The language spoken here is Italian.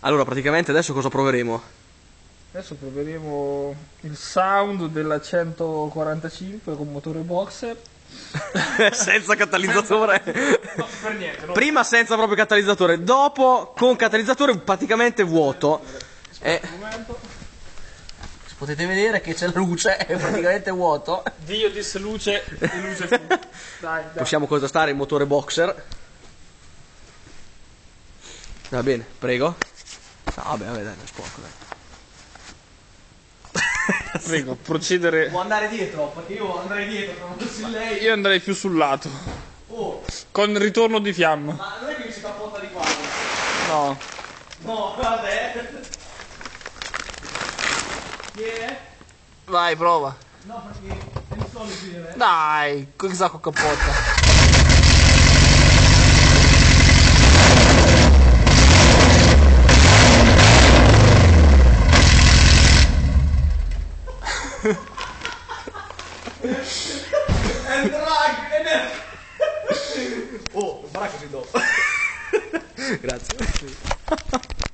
Allora, praticamente adesso cosa proveremo? Adesso proveremo il sound della 145 con motore boxer. Senza catalizzatore. No, per niente. No. Prima senza proprio catalizzatore, dopo con catalizzatore praticamente vuoto. Potete vedere che c'è la luce, è praticamente vuoto. Dio disse luce e luce fu. Dai. Possiamo contrastare il motore boxer. Va bene, prego. No, vabbè, dai, non è sporco, dai. Prego, procedere. Può andare dietro, perché io andrei dietro, non fossi lei. Io andrei più sul lato. Oh, Con ritorno di fiamma. ma non è che mi si cappotta di qua. No. No, vabbè. Chi è? Vai, prova. No, perché non so leggere. Dai, cosa con cappotta? È il drag! Oh, non farà così dopo. Grazie.